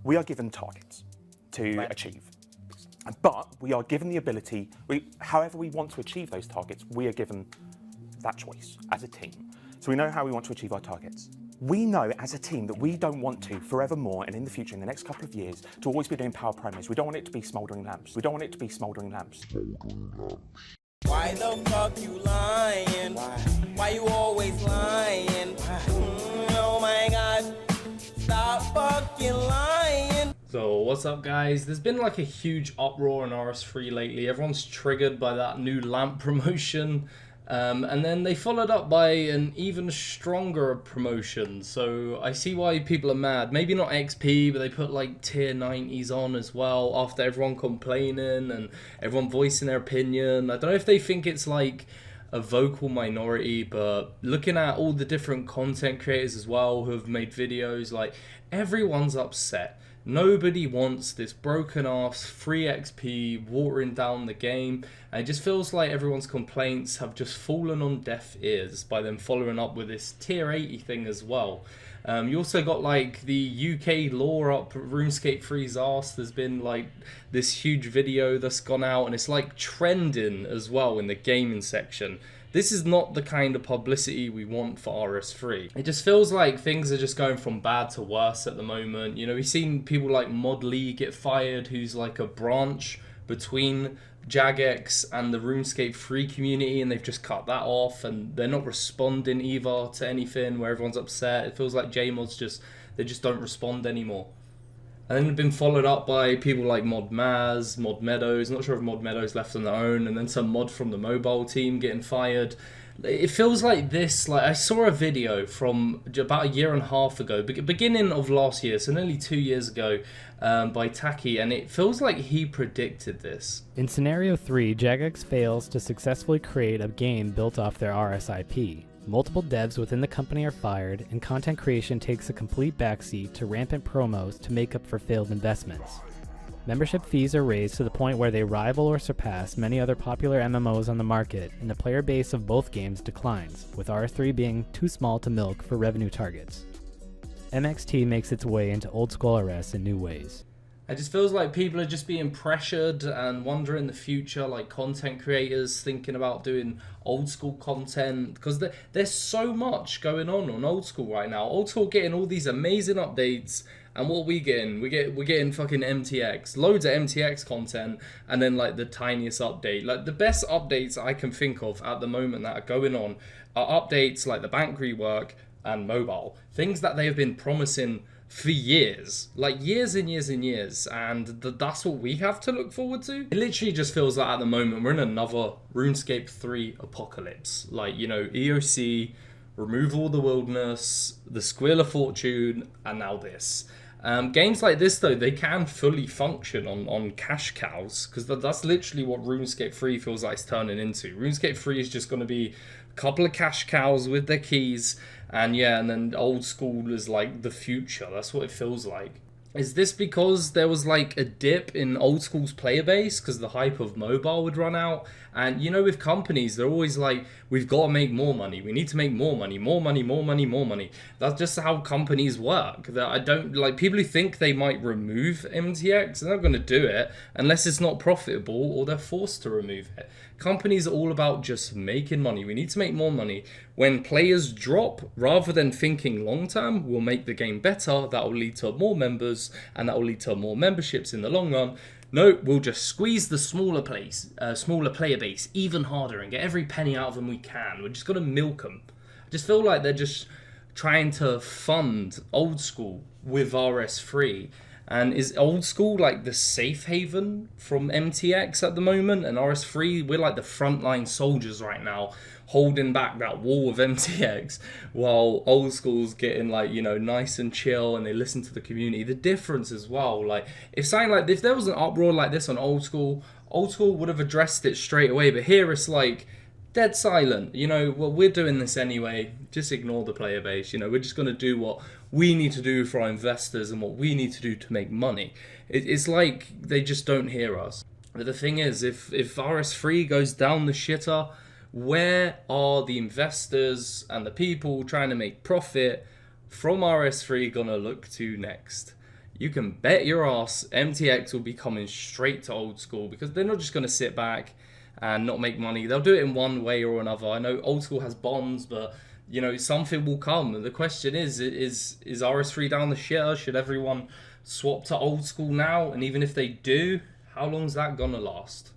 we are given targets to achieve. But we are given the ability, however we want to achieve those targets, we are given that choice as a team. So we know how we want to achieve our targets. We know as a team that we don't want to forevermore and in the future, in the next couple of years, to always be doing power promos. We don't want it to be smouldering lamps. We don't want it to be smouldering lamps. Why the fuck you lying? Why you always lying? Oh my god, stop fucking lying. So what's up guys, there's been like a huge uproar in RS3 lately. Everyone's triggered by that new lamp promotion. And then they followed up by an even stronger promotion. So I see why people are mad. Maybe not XP, but they put like tier 90s on as well after everyone complaining and everyone voicing their opinion. I don't know if they think it's like a vocal minority, but looking at all the different content creators as well who have made videos, like everyone's upset. Nobody wants this broken ass free XP watering down the game, and it just feels like everyone's complaints have just fallen on deaf ears by them following up with this tier 80 thing as well. You also got like the UK lore up RuneScape 3's arse. There's been like this huge video that's gone out and it's like trending as well in the gaming section. This is not the kind of publicity we want for RS3. It just feels like things are just going from bad to worse at the moment. You know, we've seen people like Mod Lee get fired, who's like a branch between Jagex and the RuneScape 3 community, and they've just cut that off and they're not responding either to anything where everyone's upset. It feels like JMods they just don't respond anymore. And then they've been followed up by people like Mod Maz, Mod Meadows, not sure if Mod Meadows left on their own, and then some mod from the mobile team getting fired. It feels like this, like I saw a video from about a year and a half ago, beginning of last year, so nearly 2 years ago, by Taki, and it feels like he predicted this. In Scenario 3, Jagex fails to successfully create a game built off their RSIP. Multiple devs within the company are fired, and content creation takes a complete backseat to rampant promos to make up for failed investments. Membership fees are raised to the point where they rival or surpass many other popular MMOs on the market, and the player base of both games declines, with RS3 being too small to milk for revenue targets. MXT makes its way into Oldschool RuneScape in new ways. It just feels like people are just being pressured and wondering the future, like content creators thinking about doing old school content, because there's so much going on old school right now. Old school getting all these amazing updates, and what are we getting? We're getting fucking MTX, loads of MTX content, and then like the tiniest update. Like the best updates I can think of at the moment that are going on are updates like the bank rework and mobile, things that they have been promising for years, like years and years and years, and that's what we have to look forward to. It literally just feels like at the moment we're in another RuneScape 3 apocalypse. Like, you know, EOC, remove all the wilderness, the Squeal of Fortune, and now this. Games like this though, they can fully function on cash cows, because that's literally what RuneScape 3 feels like it's turning into. RuneScape 3 is just going to be a couple of cash cows with their keys, and yeah, and then old school is like the future. That's what it feels like. Is this because there was like a dip in old school's player base because the hype of mobile would run out? And you know, with companies, they're always like, we've got to make more money. We need to make more money, more money, more money, more money. That's just how companies work. That I don't like people who think they might remove MTX. They're not going to do it unless it's not profitable or they're forced to remove it. Companies are all about just making money. We need to make more money. When players drop, rather than thinking long term, we'll make the game better, that will lead to more members, and that will lead to more memberships in the long run. No, we'll just squeeze the smaller player base even harder and get every penny out of them we can. We're just going to milk them. I just feel like they're just trying to fund old school with RS3. And is old school like the safe haven from MTX at the moment? And RS3, we're like the frontline soldiers right now, holding back that wall of MTX, while old school's getting like, you know, nice and chill, and they listen to the community. The difference as well, like if there was an uproar like this on old school would have addressed it straight away. But here it's like dead silent. You know, well, we're doing this anyway. Just ignore the player base. You know, we're just going to do what we need to do for our investors and what we need to do to make money. It's like they just don't hear us. But the thing is, if RS3 goes down the shitter, where are the investors and the people trying to make profit from RS3 gonna look to next? you can bet your ass MTX will be coming straight to old school, because they're not just going to sit back and not make money. They'll do it in one way or another. I know old school has bonds, but you know, something will come. And the question is RS3 down the shitter? Should everyone swap to old school now? And even if they do, how long is that gonna last?